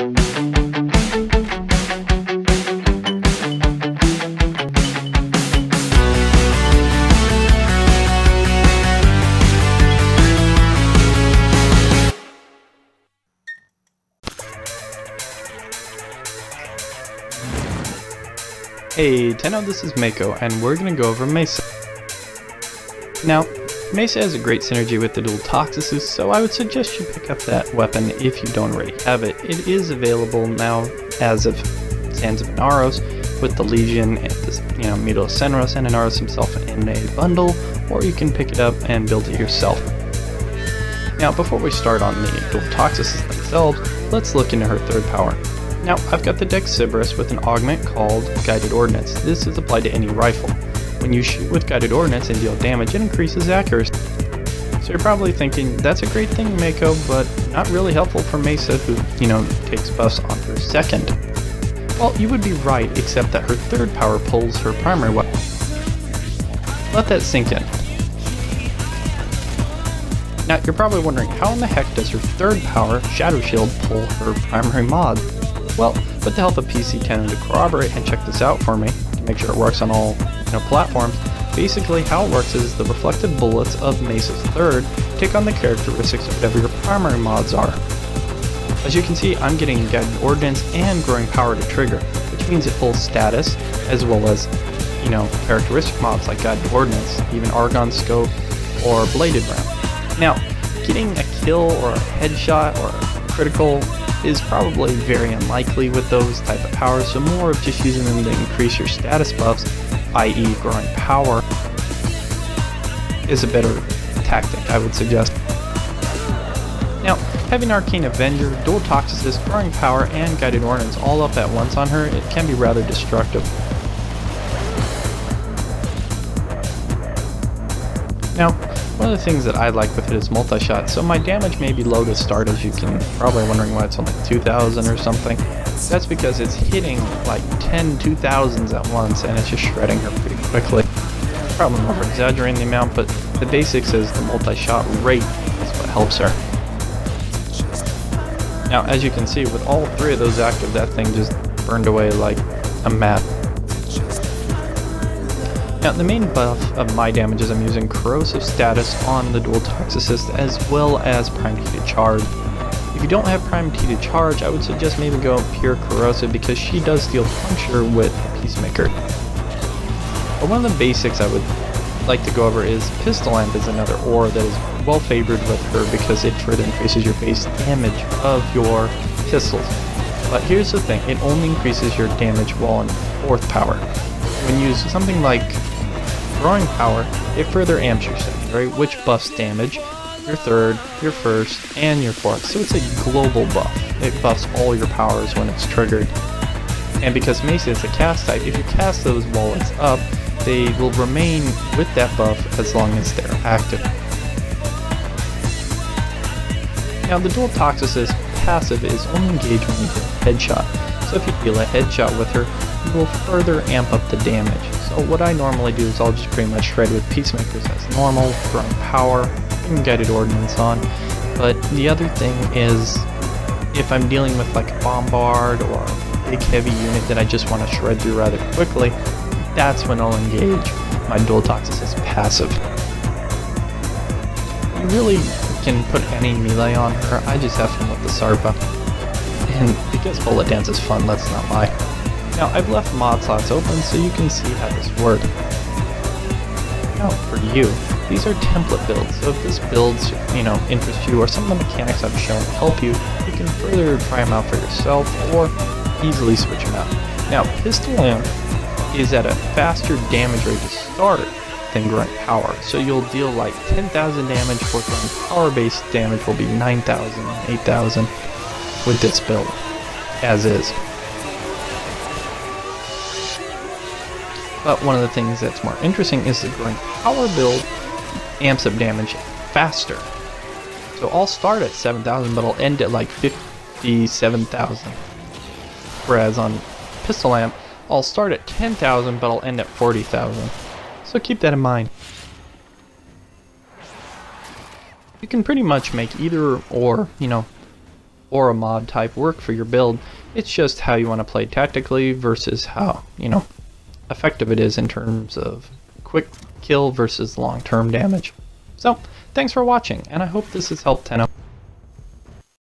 Hey Tenno, this is Mako, and we're going to go over Mesa. Now, Mesa has a great synergy with the dual Toxicus, so I would suggest you pick up that weapon if you don't already have it. It is available now as of Sands of Inaros with the Legion and the Mito Senros and Inaros himself in a bundle, or you can pick it up and build it yourself. Now, before we start on the dual Toxicus themselves, let's look into her third power. Now, I've got the Dex Sybaris with an augment called Guided Ordnance. This is applied to any rifle. When you shoot with Guided Ordnance and deal damage, it increases accuracy. So you're probably thinking, that's a great thing, Mako, but not really helpful for Mesa, who, takes buffs on her second. Well, you would be right, except that her third power pulls her primary weapon. Let that sink in. Now, you're probably wondering, how in the heck does her third power, Shadow Shield, pull her primary mod? Well, with the help of PC10 to corroborate and check this out for me, to make sure it works on all platforms, basically how it works is the reflected bullets of Mesa's third take on the characteristics of whatever your primary mods are. As you can see, I'm getting Guided Ordnance and Growing Power to trigger, which means it pulls status, as well as, characteristic mods like Guided Ordnance, even Argon Scope, or Bladed Ram. Now, getting a kill or a headshot or a critical is probably very unlikely with those type of powers, so more of just using them to increase your status buffs, i.e. growing power, is a better tactic, I would suggest. Now, having Arcane Avenger, Dual Toxicus, growing power, and Guided Ordnance all up at once on her, it can be rather destructive. Now, one of the things that I like with it is multi-shot, so my damage may be low to start, as you can probably wondering why it's only 2,000 or something. That's because it's hitting like 10 2,000s at once, and it's just shredding her pretty quickly. Probably over exaggerating the amount, but the basics is the multi-shot rate is what helps her. Now, as you can see, with all three of those active, that thing just burned away like a mat. Now, the main buff of my damage is I'm using Corrosive Status on the Dual Toxicus as well as Prime T to Charge. If you don't have Prime T to Charge, I would suggest maybe go pure Corrosive because she does deal Puncture with Peacemaker. But one of the basics I would like to go over is Pistol Lamp is another ore that is well favored with her because it further increases your base damage of your pistols. But here's the thing, it only increases your damage while on fourth power. When you use something like Growing Power, it further amps your secondary, which buffs damage, your third, your first, and your fourth. So it's a global buff. It buffs all your powers when it's triggered. And because Mesa is a cast type, if you cast those while it's up, they will remain with that buff as long as they're active. Now the Dual Toxicus passive is only engaged when you deal a headshot. So if you deal a headshot with her, you will further amp up the damage. So what I normally do is I'll just pretty much shred with Peacemakers as normal, Growing Power, and Guided Ordnance on. But the other thing is, if I'm dealing with like a Bombard or a big heavy unit that I just want to shred through rather quickly, that's when I'll engage my Dual Toxicus passive. You really can put any melee on her, I just have fun with the Sarpa. And because Bullet Dance is fun, let's not lie. Now, I've left mod slots open so you can see how this works. Now, for you, these are template builds, so if this builds, interests you, or some of the mechanics I've shown help you, you can further try them out for yourself, or easily switch them out. Now, Pistol Lamp is at a faster damage rate to start than Growing Power, so you'll deal like 10,000 damage, for Growing Power-based damage will be 9,000, 8,000 with this build, as is. But one of the things that's more interesting is the Growing Power build amps up damage faster. So I'll start at 7,000, but I'll end at like 57,000. Whereas on Pistol Lamp, I'll start at 10,000, but I'll end at 40,000. So keep that in mind. You can pretty much make either or, or a mod type work for your build. It's just how you want to play tactically versus how, effective it is in terms of quick kill versus long-term damage. So, thanks for watching, and I hope this has helped Tenno.